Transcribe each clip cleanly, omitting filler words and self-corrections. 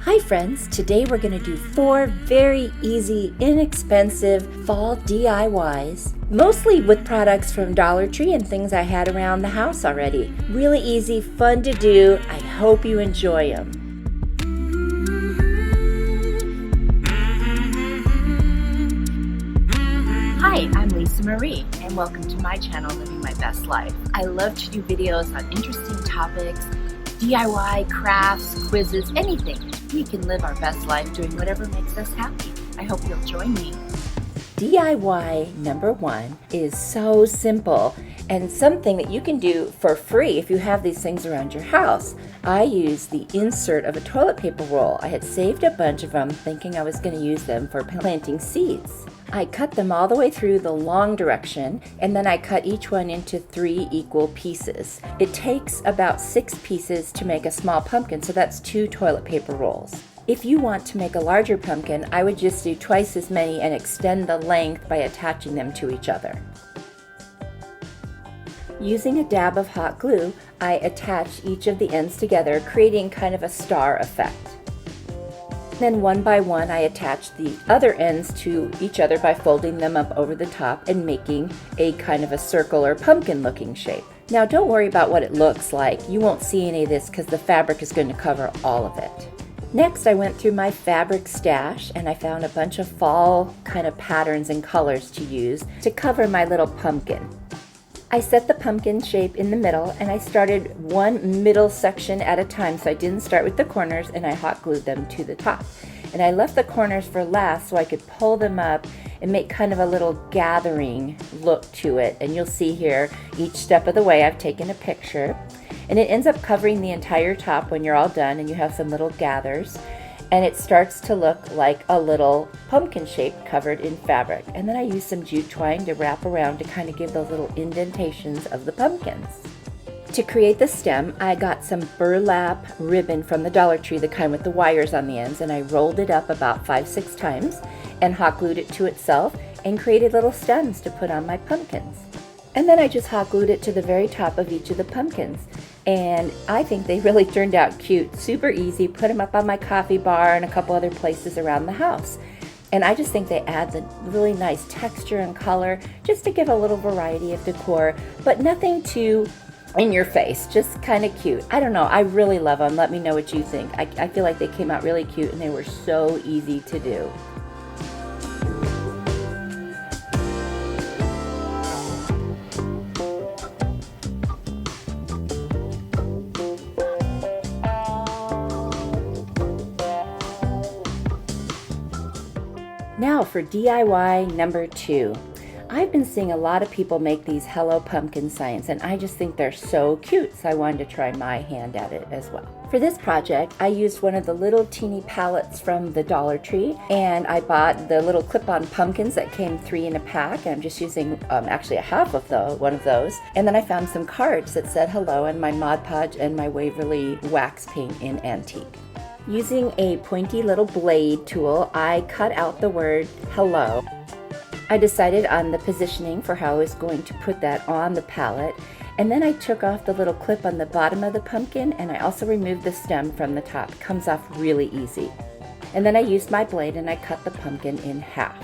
Hi friends, today we're going to do 4 very easy, inexpensive fall DIYs, mostly with products from Dollar Tree and things I had around the house already. Really easy, fun to do. I hope you enjoy them. Hi, I'm Lisa Marie, and welcome to my channel, Living My Best Life. I love to do videos on interesting topics, DIY, crafts, quizzes, anything. We can live our best life doing whatever makes us happy. I hope you'll join me. DIY number 1 is so simple and something that you can do for free if you have these things around your house. I used the insert of a toilet paper roll. I had saved a bunch of them thinking I was going to use them for planting seeds. I cut them all the way through the long direction, and then I cut each one into 3 equal pieces. It takes about 6 pieces to make a small pumpkin, so that's 2 toilet paper rolls. If you want to make a larger pumpkin, I would just do twice as many and extend the length by attaching them to each other. Using a dab of hot glue, I attach each of the ends together, creating kind of a star effect. Then one by one I attach the other ends to each other by folding them up over the top and making a kind of a circle or pumpkin looking shape. Now don't worry about what it looks like. You won't see any of this because the fabric is going to cover all of it. Next I went through my fabric stash and I found a bunch of fall kind of patterns and colors to use to cover my little pumpkin. I set the pumpkin shape in the middle and I started one middle section at a time, so I didn't start with the corners, and I hot glued them to the top. And I left the corners for last so I could pull them up and make kind of a little gathering look to it. And you'll see here each step of the way I've taken a picture. And it ends up covering the entire top when you're all done and you have some little gathers. And it starts to look like a little pumpkin shape covered in fabric. And then I use some jute twine to wrap around to kind of give those little indentations of the pumpkins. To create the stem, I got some burlap ribbon from the Dollar Tree, the kind with the wires on the ends, and I rolled it up about 5-6 times and hot glued it to itself and created little stems to put on my pumpkins. And then I just hot glued it to the very top of each of the pumpkins. And I think they really turned out cute. Super easy. Put them up on my coffee bar and a couple other places around the house. And I just think they add the really nice texture and color just to give a little variety of decor, but nothing too in your face, just kind of cute. I don't know. I really love them. Let me know what you think. I feel like they came out really cute and they were so easy to do. Now for DIY number 2. I've been seeing a lot of people make these Hello Pumpkin signs, and I just think they're so cute, so I wanted to try my hand at it as well. For this project, I used one of the little teeny palettes from the Dollar Tree, and I bought the little clip-on pumpkins that came 3 in a pack, and I'm just using actually a half of one of those. And then I found some cards that said hello and my Mod Podge and my Waverly wax paint in antique. Using a pointy little blade tool, I cut out the word hello. I decided on the positioning for how I was going to put that on the palette, and then I took off the little clip on the bottom of the pumpkin, and I also removed the stem from the top. It comes off really easy. And then I used my blade and I cut the pumpkin in half.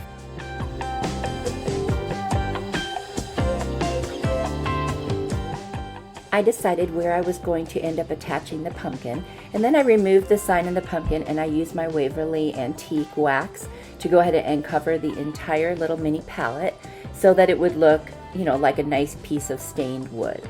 I decided where I was going to end up attaching the pumpkin, and then I removed the sign in the pumpkin and I used my Waverly antique wax to go ahead and cover the entire little mini palette so that it would look, you know, like a nice piece of stained wood.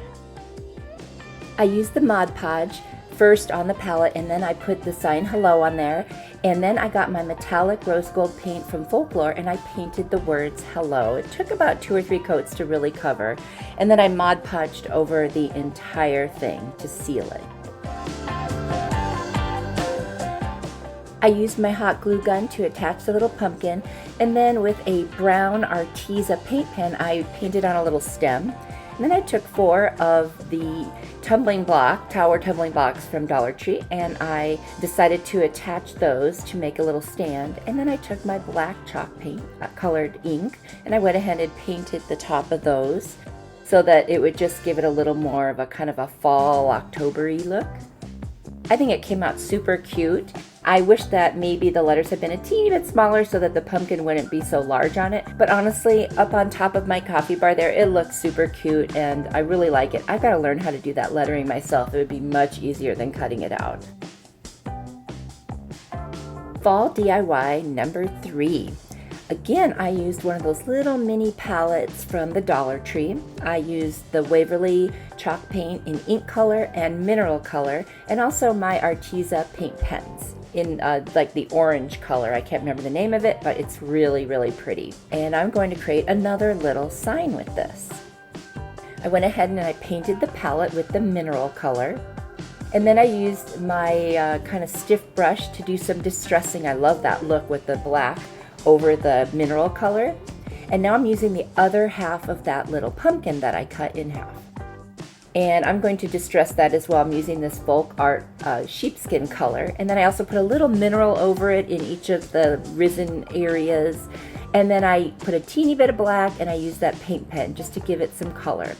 I used the Mod Podge first on the palette, and then I put the sign hello on there, and then I got my metallic rose gold paint from Folklore and I painted the words hello. It took about 2 or 3 coats to really cover, and then I Mod Podged over the entire thing to seal it. I used my hot glue gun to attach the little pumpkin, and then with a brown Arteza paint pen I painted on a little stem. And then I took 4 of the tower tumbling blocks from Dollar Tree, and I decided to attach those to make a little stand. And then I took my black chalk paint, colored ink, and I went ahead and painted the top of those so that it would just give it a little more of a kind of a fall October-y look. I think it came out super cute. I wish that maybe the letters had been a teeny bit smaller so that the pumpkin wouldn't be so large on it. But honestly, up on top of my coffee bar there, it looks super cute and I really like it. I've got to learn how to do that lettering myself. It would be much easier than cutting it out. Fall DIY number 3. Again, I used one of those little mini palettes from the Dollar Tree. I used the Waverly chalk paint in ink color and mineral color, and also my Arteza paint pens in like the orange color. I can't remember the name of it, but it's really, really pretty. And I'm going to create another little sign with this. I went ahead and I painted the palette with the mineral color. And then I used my kind of stiff brush to do some distressing. I love that look with the black over the mineral color. And now I'm using the other half of that little pumpkin that I cut in half. And I'm going to distress that as well. I'm using this folk art sheepskin color. And then I also put a little mineral over it in each of the risen areas. And then I put a teeny bit of black and I use that paint pen just to give it some color.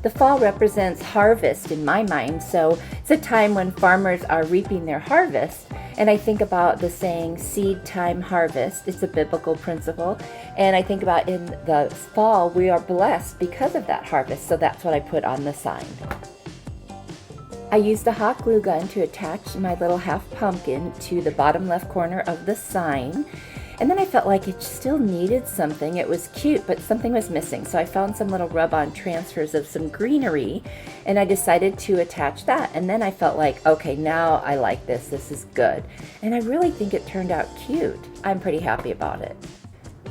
The fall represents harvest in my mind, so it's a time when farmers are reaping their harvest. And I think about the saying, seed time harvest. It's a biblical principle. And I think about in the fall, we are blessed because of that harvest. So that's what I put on the sign. I used a hot glue gun to attach my little half pumpkin to the bottom left corner of the sign. And then I felt like it still needed something. It was cute, but something was missing. So I found some little rub-on transfers of some greenery, and I decided to attach that. And then I felt like, okay, now I like this. This is good. And I really think it turned out cute. I'm pretty happy about it.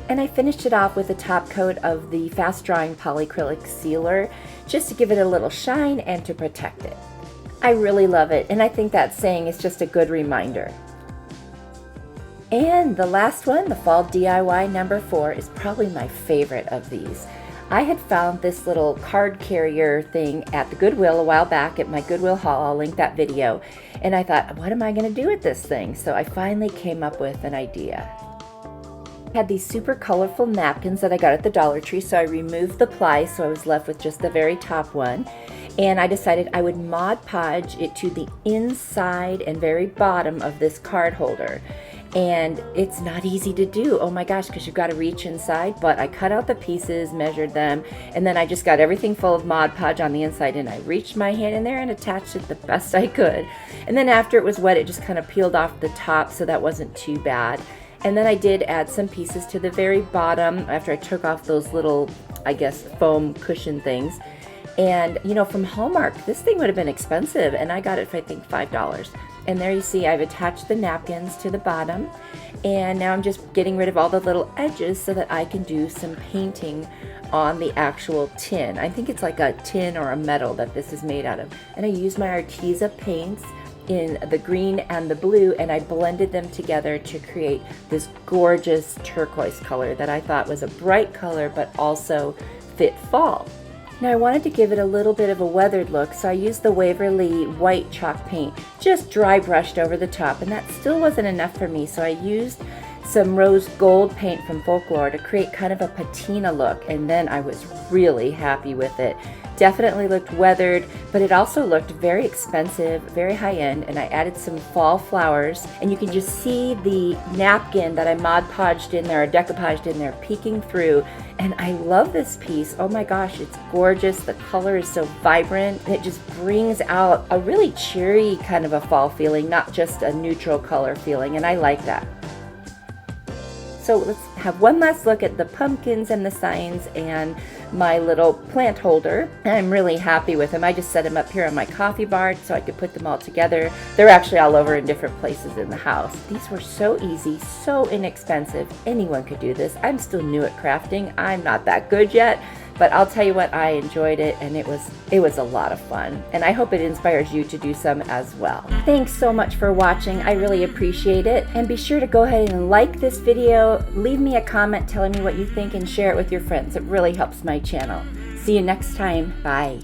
And I finished it off with a top coat of the fast drying polyacrylic sealer, just to give it a little shine and to protect it. I really love it, and I think that saying is just a good reminder. And the last one, the fall DIY number 4, is probably my favorite of these. I had found this little card carrier thing at the Goodwill a while back at my Goodwill haul. I'll link that video. And I thought, what am I going to do with this thing? So I finally came up with an idea. I had these super colorful napkins that I got at the Dollar Tree, so I removed the ply, so I was left with just the very top one. And I decided I would Mod Podge it to the inside and very bottom of this card holder. And it's not easy to do, oh my gosh, because you've got to reach inside. But I cut out the pieces, measured them, and then I just got everything full of Mod Podge on the inside, and I reached my hand in there and attached it the best I could. And then after it was wet, it just kind of peeled off the top, so that wasn't too bad. And then I did add some pieces to the very bottom after I took off those little, I guess, foam cushion things. And, you know, from Hallmark, this thing would have been expensive, and I got it for, I think, $5. And there you see I've attached the napkins to the bottom, and now I'm just getting rid of all the little edges so that I can do some painting on the actual tin. I think it's like a tin or a metal that this is made out of. And I used my Arteza paints in the green and the blue, and I blended them together to create this gorgeous turquoise color that I thought was a bright color but also fit fall. Now I wanted to give it a little bit of a weathered look, so I used the Waverly white chalk paint, just dry brushed over the top, and that still wasn't enough for me, so I used some rose gold paint from Folklore to create kind of a patina look, and then I was really happy with it. Definitely looked weathered, but it also looked very expensive, very high-end, and I added some fall flowers, and you can just see the napkin that I Mod Podged in there, or decoupaged in there, peeking through. And I love this piece. Oh my gosh, it's gorgeous. The color is so vibrant, and it just brings out a really cheery kind of a fall feeling, not just a neutral color feeling, and I like that. So let's have one last look at the pumpkins and the signs and my little plant holder. I'm really happy with them. I just set them up here on my coffee bar so I could put them all together. They're actually all over in different places in the house. These were so easy, so inexpensive. Anyone could do this. I'm still new at crafting. I'm not that good yet, but I'll tell you what, I enjoyed it, and it was a lot of fun. And I hope it inspires you to do some as well. Thanks so much for watching. I really appreciate it. And be sure to go ahead and like this video, leave me a comment telling me what you think, and share it with your friends. It really helps my channel. See you next time. Bye.